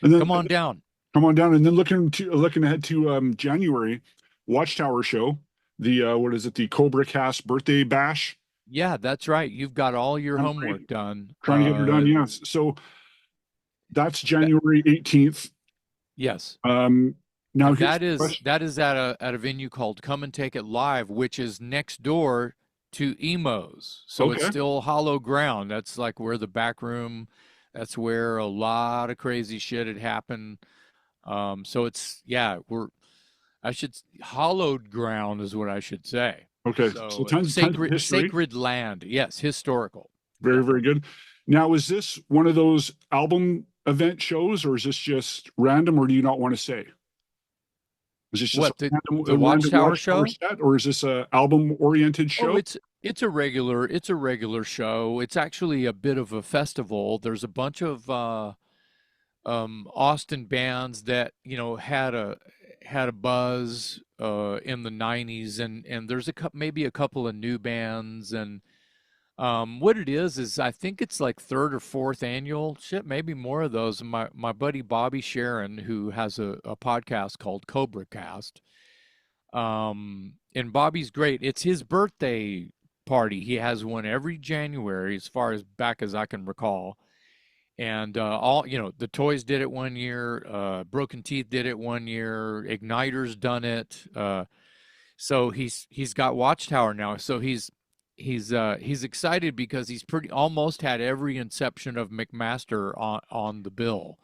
And then Come on down. come on down, and then looking ahead to January, Watchtower show, the what is it, the Cobra Cast birthday bash. Yeah, that's right. You've got all your I'm homework done. trying to get her done. Yes, so that's That, January 18th. yes. Um, Now And here's the question. that is at a venue called Come and Take It Live, which is next door to Emo's. So it's Okay, still hollow ground. That's like where the back room, that's where a lot of crazy shit had happened. So it's yeah, hollowed ground is what I should say. okay. So So tons of history. sacred land. Yes, historical. Very, Yeah. very good. Now, is this one of those album event shows, or is this just random, or do you not want to say? Is this just What, the a random Watchtower Watchtower show? set, or is this a album oriented Oh, show? it's a regular show. It's actually a bit of a festival. There's a bunch of Austin bands that had a buzz in the '90s, and there's maybe a couple of new bands, and what it is I think it's like third or fourth annual shit, maybe more of those. And my buddy Bobby Sharon, who has a podcast called Cobra Cast, and Bobby's great. It's his birthday party. He has one every January, as far as back as I can recall. And the Toys did it one year. Broken Teeth did it one year. Igniter's done it. So he's got Watchtower now. So he's excited because he's pretty almost had every inception of McMaster on the bill,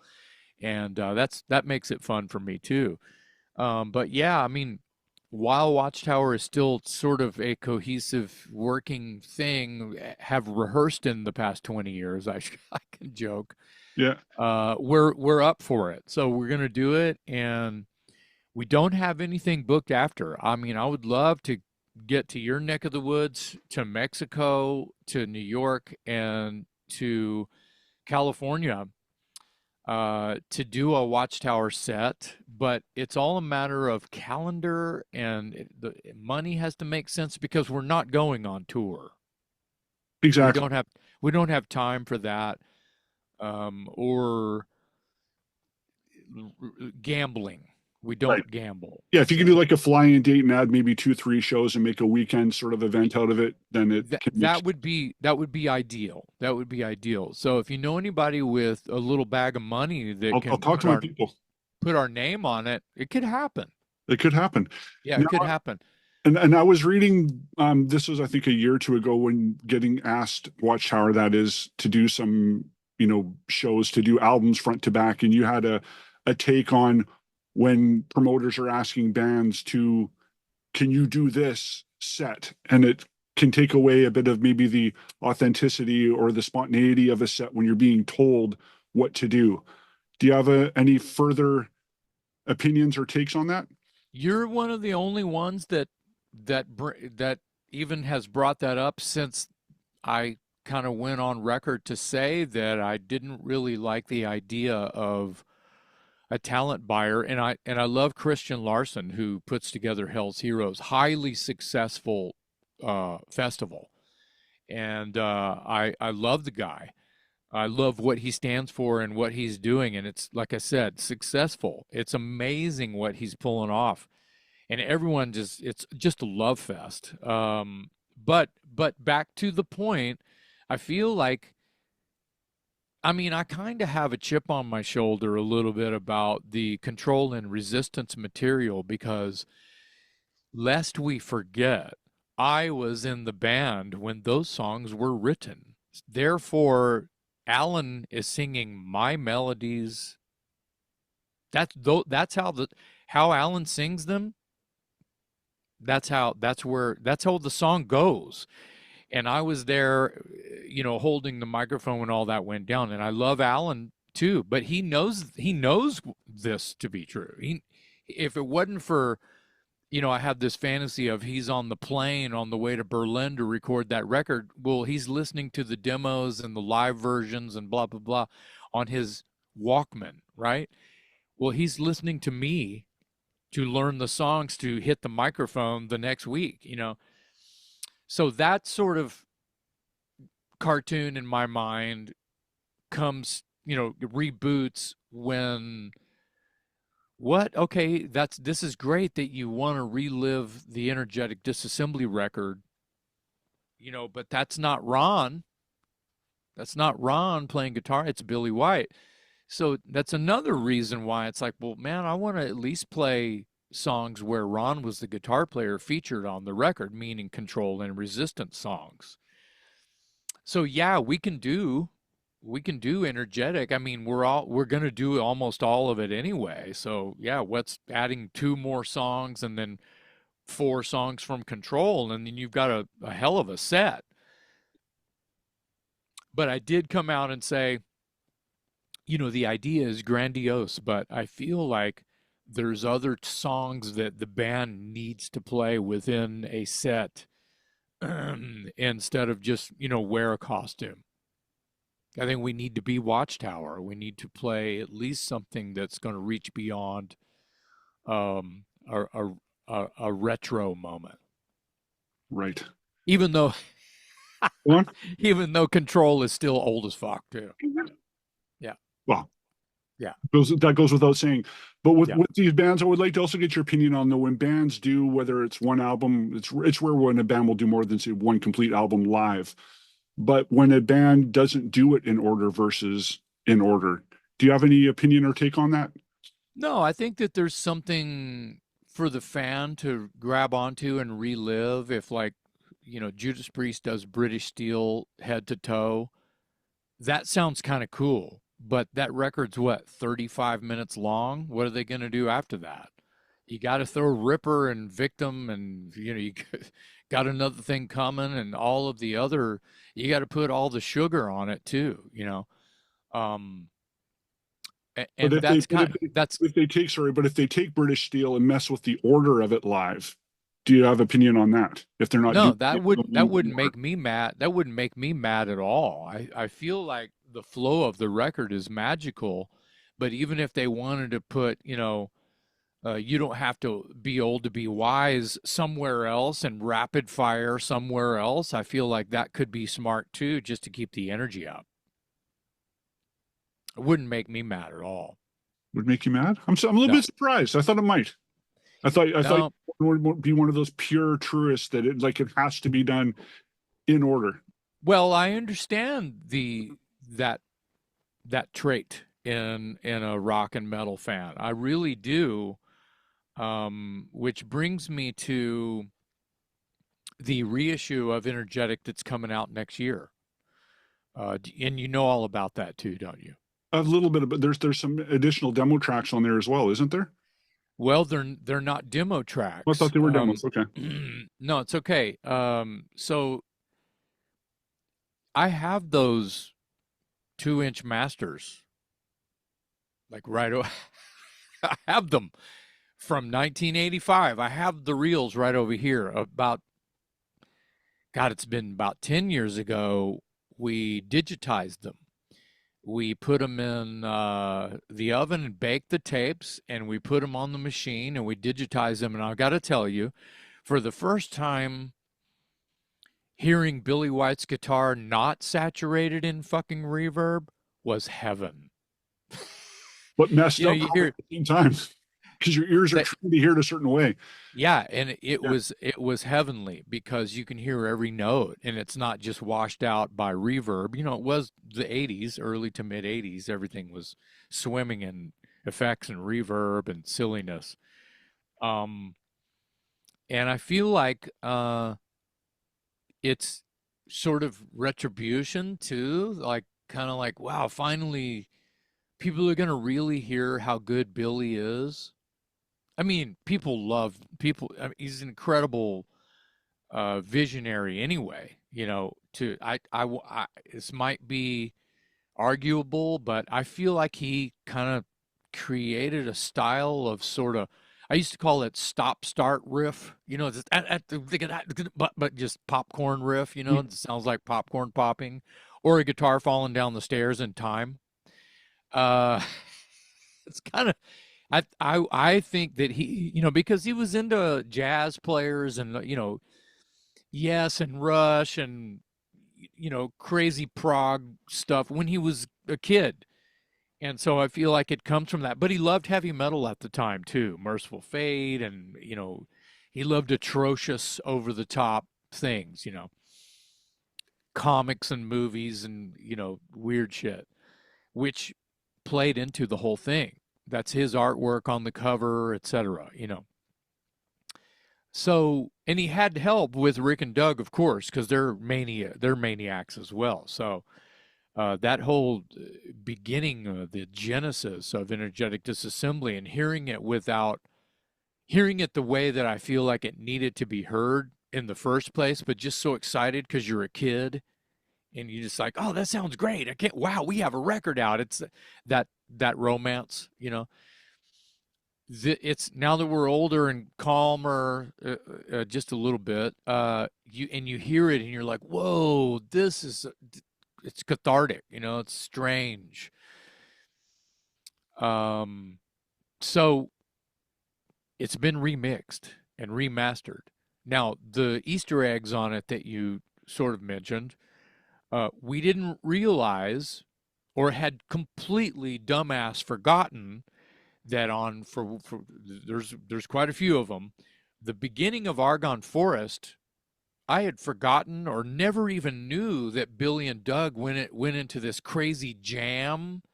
and that makes it fun for me too. But yeah, I mean, while Watchtower is still sort of a cohesive working thing, have rehearsed in the past 20 years, I can joke. Yeah. We're up for it, so we're gonna do it, and we don't have anything booked after. I mean, I would love to get to your neck of the woods, to Mexico, to New York, and to California to do a Watchtower set, but it's all a matter of calendar and the money has to make sense because we're not going on tour. We Exactly. don't have we don't have time for that, or gambling. We Right. don't gamble. Yeah, if you can do So like a fly-in date and add maybe two, three shows and make a weekend sort of event out of it, then it can make sense. that would be ideal. That would be ideal. So if you know anybody with a little bag of money that I'll can talk to my people. put our name on it, it could happen. It could happen. Yeah, Now, it could happen. and I was reading, this was I think a year or two ago when getting asked Watchtower, that is, to do some, shows, to do albums front to back, and you had a take on when promoters are asking bands to, can you do this set? And it can take away a bit of maybe the authenticity or the spontaneity of a set when you're being told what to do. Do you have any further opinions or takes on that? You're one of the only ones that even has brought that up since I kind of went on record to say that I didn't really like the idea of a talent buyer, and I love Christian Larson, who puts together Hell's Heroes, highly successful festival, and I love the guy. I love what he stands for and what he's doing, and it's like I said, successful. It's amazing what he's pulling off, and everyone it's just a love fest. But back to the point, I feel like I mean, I kind of have a chip on my shoulder a little bit about the control and resistance material because, lest we forget, I was in the band when those songs were written. Therefore, Alan is singing my melodies. That's how Alan sings them. That's how the song goes. And I was there, holding the microphone when all that went down. And I love Alan too, but he knows this to be true. If it wasn't for, I had this fantasy of he's on the plane on the way to Berlin to record that record. Well, he's listening to the demos and the live versions and blah blah blah on his Walkman, right? Well, he's listening to me to learn the songs to hit the microphone the next week. So that sort of cartoon in my mind comes reboots when what? Okay, this is great that you want to relive the energetic disassembly record, but that's not Ron. That's not Ron playing guitar. It's Billy White. So that's another reason why it's like, well, man, I want to at least play songs where Ron was the guitar player featured on the record, meaning Control and Resistance songs. So yeah, we can do energetic. I mean, we're going to do almost all of it anyway. So yeah, what's adding two more songs and then four songs from Control, and then you've got a hell of a set. But I did come out and say, the idea is grandiose, but I feel like there's other songs that the band needs to play within a set instead of just, wear a costume. I think we need to be Watchtower. We need to play at least something that's going to reach beyond um, a retro moment. Right. Even though Go on. even though Control is still old as fuck too. Yeah. Well, Yeah. that goes without saying. But with, Yeah. with these bands, I would like to also get your opinion on, though, when bands do, whether it's one album, it's rare when a band will do more than, say, one complete album live. But when a band doesn't do it in order versus in order, do you have any opinion or take on that? No, I think that there's something for the fan to grab onto and relive if, like, Judas Priest does British Steel head to toe. That sounds kind of cool, but that record's what, 35 minutes long? What are they going to do after that? You got to throw Ripper and Victim, and you got another thing coming, and all of the other. You got to put all the sugar on it too, Um, But and that's kind of that's if they take, sorry, but if they take British Steel and mess with the order of it live, do you have opinion on that? If they're not no, doing that it wouldn't in that wouldn't order? make me mad. That wouldn't make me mad at all. I feel like the flow of the record is magical, but even if they wanted to put, you don't have to be old to be wise somewhere else and rapid fire somewhere else. I feel like that could be smart too, just to keep the energy up. It wouldn't make me mad at all. Would make you mad? I'm a little No, bit surprised. I thought it might. I thought no. it would be one of those pure truists that it has to be done in order. Well, I understand that that trait in a rock and metal fan. I really do. Which brings me to the reissue of Energetic that's coming out next year. And you know all about that too, don't you? A little bit, but there's some additional demo tracks on there as well, isn't there? Well, they're not demo I tracks. thought they were demos. Okay. No, it's okay. So I have those 2-inch masters, like right. I have them from 1985. I have the reels right over here. God, it's been about 10 years ago. We digitized them. We put them in the oven and baked the tapes, and we put them on the machine and we digitized them. And I got to tell you, for the first time, hearing Billy White's guitar not saturated in fucking reverb was heaven. But messed up You hear at the same time because your ears are that. trained to hear it a certain way. Yeah, and it Yeah. was heavenly because you can hear every note and it's not just washed out by reverb. It was the 80s, early to mid 80s. Everything was swimming in effects and reverb and silliness. Um, and I feel like it's sort of retribution too, like kind of like, wow, finally people are going to really hear how good Billy is. I mean, people. I mean, he's an incredible visionary anyway. This might be arguable, but I feel like he kind of created a style of sort of. I used to call it stop start riff. Just but just popcorn riff. It sounds like popcorn popping, or a guitar falling down the stairs in time. Uh, it's kind of I think that he, because he was into jazz players and Yes and Rush and crazy prog stuff when he was a kid. And so I feel like it comes from that. But he loved heavy metal at the time too, Merciful Fate, and he loved atrocious, over the top things, comics and movies and weird shit, which played into the whole thing. That's his artwork on the cover, etc. So, and he had help with Rick and Doug, of course, because they're maniacs as well. So that whole beginning, the genesis of energetic disassembly, and hearing it the way that I feel like it needed to be heard in the first place, but just so excited because you're a kid and you just like, oh, that sounds great. Wow, we have a record out. It's that romance, It's now that we're older and calmer, just a little bit, you hear it and you're like, whoa, it's cathartic, it's strange. So it's been remixed and remastered. Now, the Easter eggs on it that you sort of mentioned, we didn't realize, or had completely dumbass forgotten, that there's quite a few of them. The beginning of Argonne Forest, I had forgotten or never even knew that Billy and Doug went into this crazy jam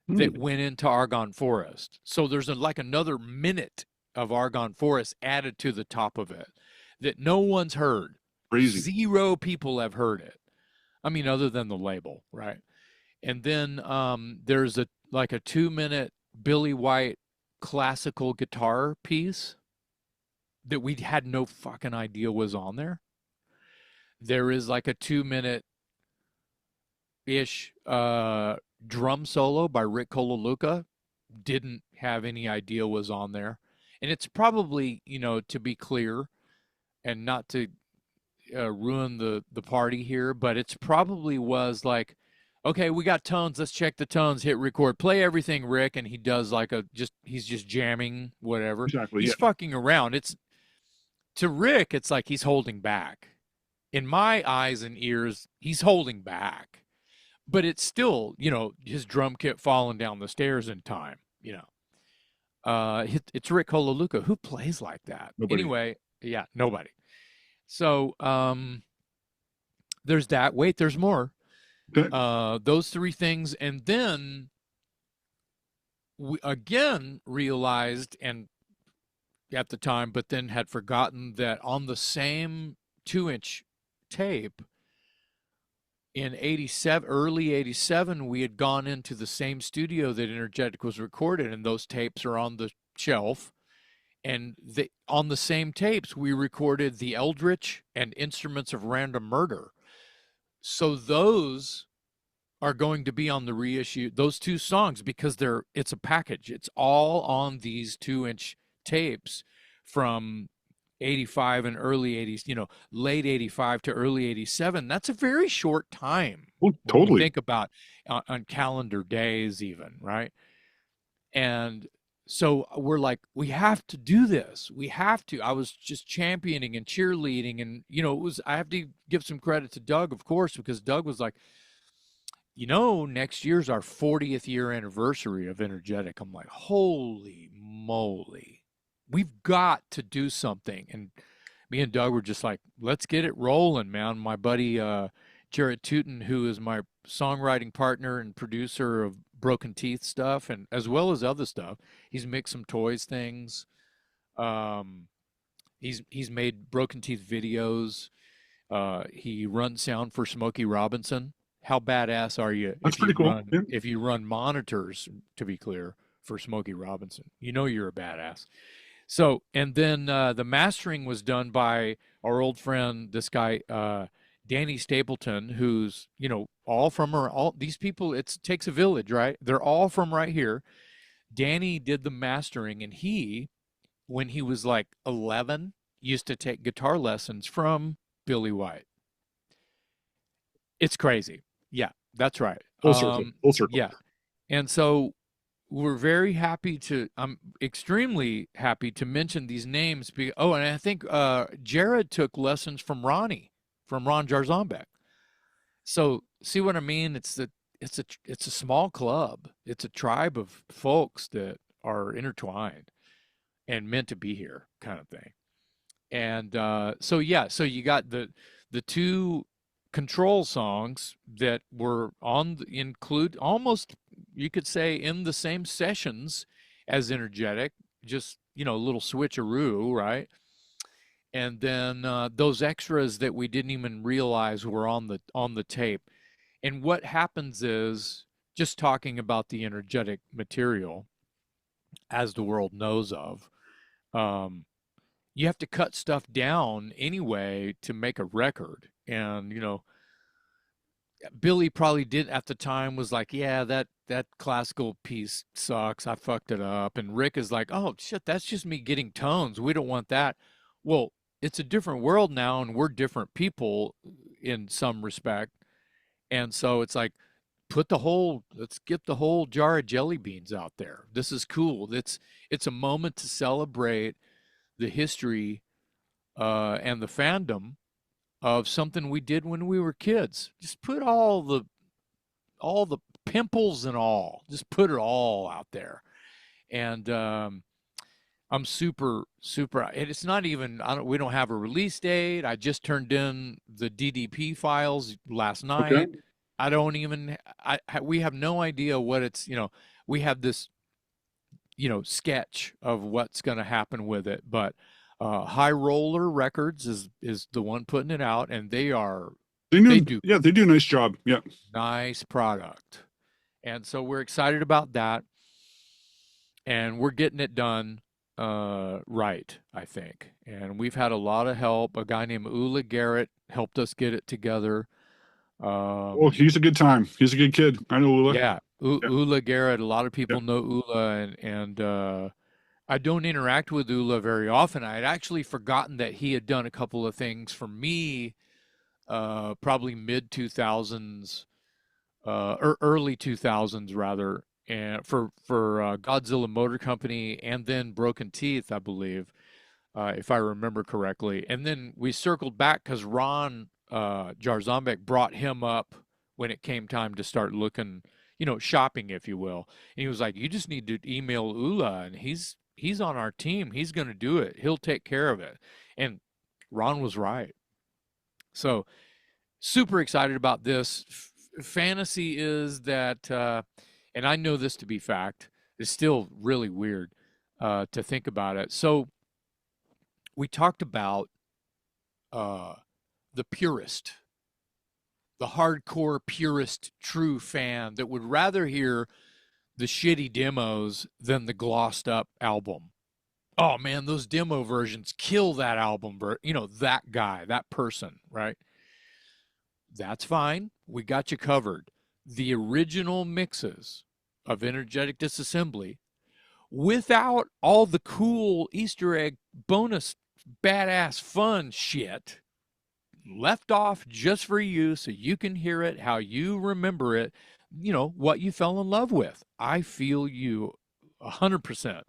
that went into Argonne Forest. So there's like another minute of Argonne Forest added to the top of it that no one's heard. Crazy. 0 people have heard it. I mean, other than the label, right? And then there's a 2-minute Billy White classical guitar piece that we had no fucking idea was on there. There is like a 2-minute-ish drum solo by Rick Colaluca. Didn't have any idea was on there. And it's probably, to be clear and not to ruin the party here, but it's probably was like, okay, we got tones. Let's check the tones. Hit record. Play everything, Rick. And he does like he's just jamming, whatever. Exactly. He's fucking around. To Rick, it's like he's holding back. In my eyes and ears, he's holding back. But it's still, his drum kit falling down the stairs in time, It's Rick Colaluca. Who plays like that? Nobody. Anyway, yeah, nobody. So there's that. Wait, there's more. Okay. Those 3 things. And then we again realized, and at the time, but then had forgotten, that on the same 2-inch tape in 87, early 87, we had gone into the same studio that Energetic was recorded, and those tapes are on the shelf. And on the same tapes, we recorded the Eldritch and Instruments of Random Murder. So those are going to be on the reissue, those 2 songs, because it's a package. It's all on these 2-inch tapes from 85 and early 80s, late 85 to early 87. That's a very short time. Oh, totally. When you think about on calendar days even, right? And so we're like, we have to do this. We have to. I was just championing and cheerleading, and I have to give some credit to Doug, of course, because Doug was like, next year's our 40th year anniversary of Energetic. I'm like, holy moly, we've got to do something. And me and Doug were just like, let's get it rolling, man. My buddy Jarrett Tootin, who is my songwriting partner and producer of Broken Teeth stuff, and as well as other stuff, he's mixed some Toys things. He's made Broken Teeth videos. He runs sound for Smokey Robinson. How badass are you? That's pretty cool. If you run monitors, to be clear, for Smokey Robinson, you're a badass. So, and then the mastering was done by our old friend, this guy, Danny Stapleton, who's, all these people, it takes a village, right? They're all from right here. Danny did the mastering, and when he was like 11, used to take guitar lessons from Billy White. It's crazy. Yeah, that's right. Full circle. Full circle. Yeah. And so I'm extremely happy to mention these names. And I think Jared took lessons from Ron Jarzombeck. So see what I mean? it's a small club. It's a tribe of folks that are intertwined and meant to be here, kind of thing. And so yeah, so you got the two control songs that were include almost, you could say, in the same sessions as Energetic, just a little switcheroo, right? And then those extras that we didn't even realize were on the tape. And what happens is, just talking about the energetic material as the world knows of, um, you have to cut stuff down anyway to make a record. And Billy probably did at the time was like, yeah, that classical piece sucks. I fucked it up. And Rick is like, oh shit, that's just me getting tones. We don't want that. Well, it's a different world now, and we're different people in some respect. And so it's like, let's get the whole jar of jelly beans out there. This is cool. It's a moment to celebrate the history and the fandom of something we did when we were kids. Just put all the pimples and all. Just put it all out there. And I'm super super. And it's not even. We don't have a release date. I just turned in the DDP files last Okay. night. I don't even. We have no idea what it's. We have this. Sketch of what's going to happen with it, but High Roller Records is the one putting it out, and they do They do a nice job. Yeah. nice product. And so we're excited about that, and we're getting it done right, I think. And we've had a lot of help. A guy named Ula Garrett helped us get it together. Oh, he's a good time. He's a good kid. I know Ula. Yeah, Yeah. Ula Garrett. A lot of Yeah. people know Ula, and I don't interact with Ula very often. I had actually forgotten that he had done a couple of things for me, probably mid 2000s, or early 2000s rather, and for Godzilla Motor Company, and then Broken Teeth, I believe, if I remember correctly. And then we circled back because Ron Jarzombek brought him up when it came time to start looking, shopping, if you will. And he was like, "You just need to email Ula, and he's on our team. He's going to do it. He'll take care of it." And Ron was right. So super excited about this. Fantasy is that, and I know this to be fact. It's still really weird to think about it. So we talked about uh, the purist, the hardcore purist, true fan that would rather hear the shitty demos than the glossed up album. Oh man, those demo versions kill that album. That guy, that person, right? That's fine. We got you covered. The original mixes of Energetic Disassembly, without all the cool Easter egg bonus badass fun shit, left off just for you so you can hear it how you remember it, what you fell in love with. I feel you 100%.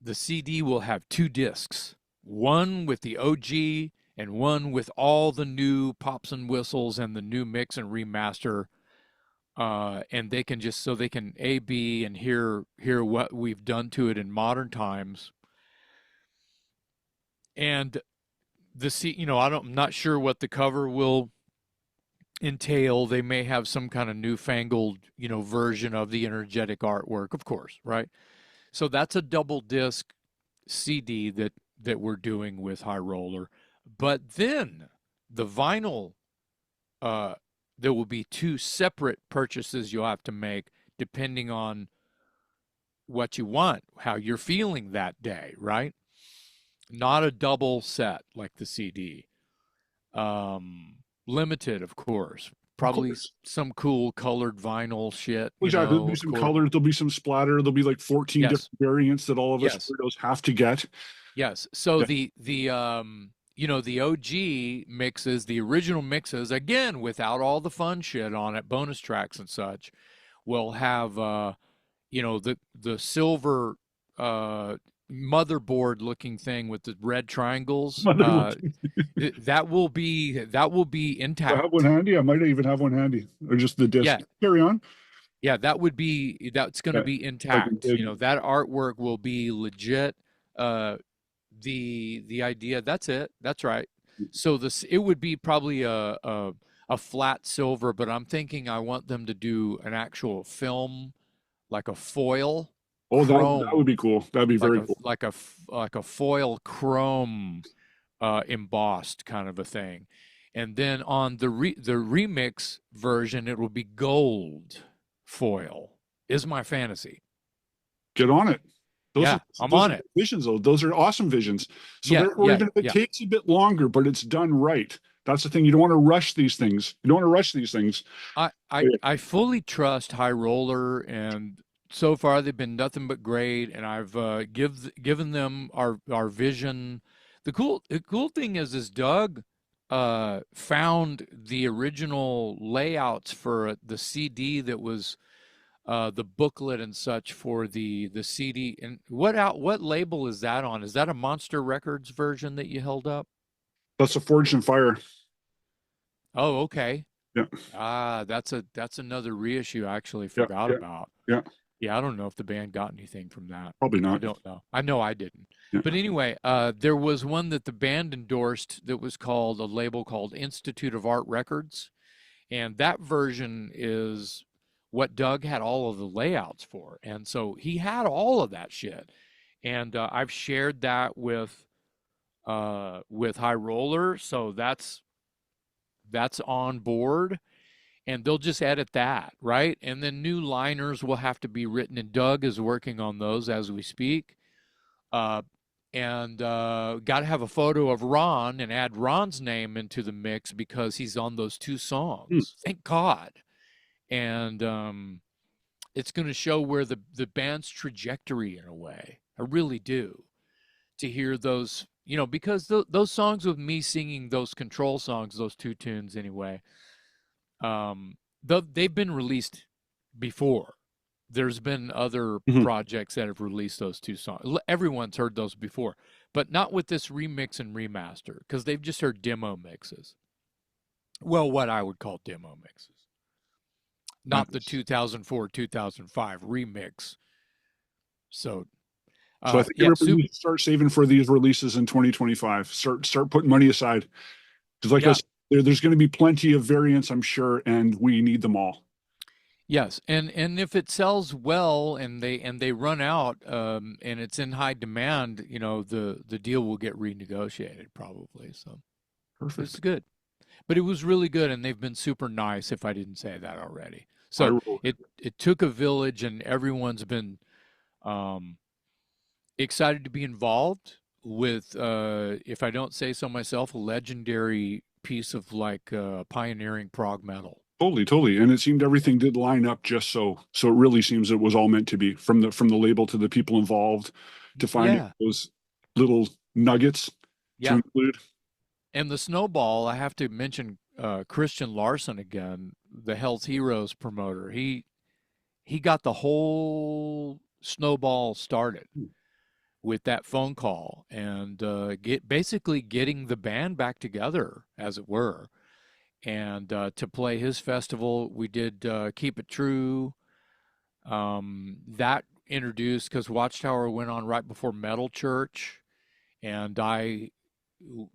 The CD will have 2 discs, one with the OG and one with all the new pops and whistles and the new mix and remaster. And they can A, B, and hear what we've done to it in modern times. And I'm not sure what the cover will entail. They may have some kind of newfangled, version of the energetic artwork, of course, right? So that's a double disc CD that we're doing with High Roller. But then the vinyl, there will be 2 separate purchases you'll have to make depending on what you want, how you're feeling that day, right? Not a double set like the CD. Limited, of course. Of Probably course. some cool colored vinyl shit, Exactly. There'll be of some course. colors. There'll be some splatter. There'll be like 14 Yes, different variants that all of us yes, weirdos have to get. yes. So Yeah. the OG mixes, the original mixes, again without all the fun shit on it, bonus tracks and such, will have the silver motherboard looking thing with the red triangles. Motherboard. That will be Do I have one intact. handy? I might even have one handy, or just the disc. Yeah, Carry on. yeah, that's going to Yeah, be like a intact. big. That artwork will be legit. Uh, the idea, that's it. That's right. So this it would be probably a flat silver, but I'm thinking I want them to do an actual film, like a foil Oh, that would chrome, be cool. That'd be very cool. like a foil chrome embossed kind of a thing. And then on the remix version, it will be gold foil. Is my fantasy. Get on it. Those are Yeah, I'm those on are it. visions, though. Those are awesome visions. So Yeah, therefore, yeah, even if it yeah. takes a bit longer, but it's done right. That's the thing. You don't want to rush these things. You don't want to rush these things. I fully trust High Roller, and so far they've been nothing but great. And I've given them our vision. The cool thing is Doug found the original layouts for the CD that was the booklet and such for the CD. And what label is that on? Is that a Monster Records version that you held up? That's a Forged in Fire. Oh, okay. Yeah, Ah, that's another reissue I actually yeah, forgot yeah, about. yeah. Yeah, I don't know if the band got anything from that. Probably I not. don't know. I know I didn't. Yeah. But anyway, there was one that the band endorsed that was called a label called Institute of Art Records, and that version is what Doug had all of the layouts for. And so he had all of that shit. And I've shared that with High Roller, so that's on board, and they'll just edit that, right? And then new liners will have to be written, and Doug is working on those as we speak. Uh, and got to have a photo of Ron and add Ron's name into the mix because he's on those two Hmm. songs. Thank God. And it's going to show where the band's trajectory in a way. I really do. To hear those, because those songs with me singing those control songs, those two tunes anyway, they've been released before. There's been other Mhm. projects that have released those two songs. Everyone's heard those before, but not with this remix and remaster because they've just heard demo mixes. Well, what I would call demo mixes, not the Nice. 2004 2005 remix. So, So I think yeah, everybody needs to start saving for these releases in 2025. Start putting money aside because, like I yeah, said, there's going to be plenty of variants, I'm sure, and we need them all. yes, and if it sells well and they run out and it's in high demand, the deal will get renegotiated probably. So it's Perfect. good. But it was really good, and they've been super nice if I didn't say that already. I So will. it took a village, and everyone's been um, excited to be involved with, if I don't say so myself, a legendary piece of like pioneering prog metal. Totally, totally. And it seemed everything did line up just so. So it really seems it was all meant to be from the label to the people involved to finding Yeah, those little nuggets to yeah. include. And the snowball, I have to mention Christian Larson again, the Health Heroes promoter. He got the whole snowball started with that phone call and basically getting the band back together, as it were, and to play his festival. We did Keep It True. That introduced because Watchtower went on right before Metal Church, and I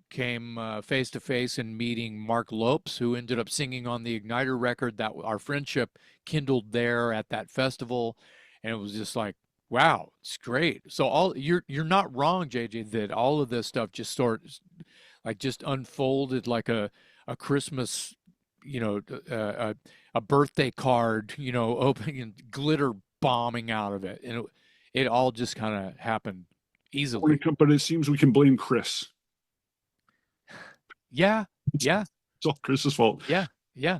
came face to face in meeting Mark Lopes, who ended up singing on the Ignitor record that our friendship kindled there at that festival, and it was just like, wow, it's great. So you're not wrong, JJ, that all of this stuff just just unfolded like a Christmas, a birthday card, opening and glitter bombing out of it, and it all just kind of happened easily. But it seems we can blame Chris. Yeah, yeah, It's all Chris's fault. yeah, yeah.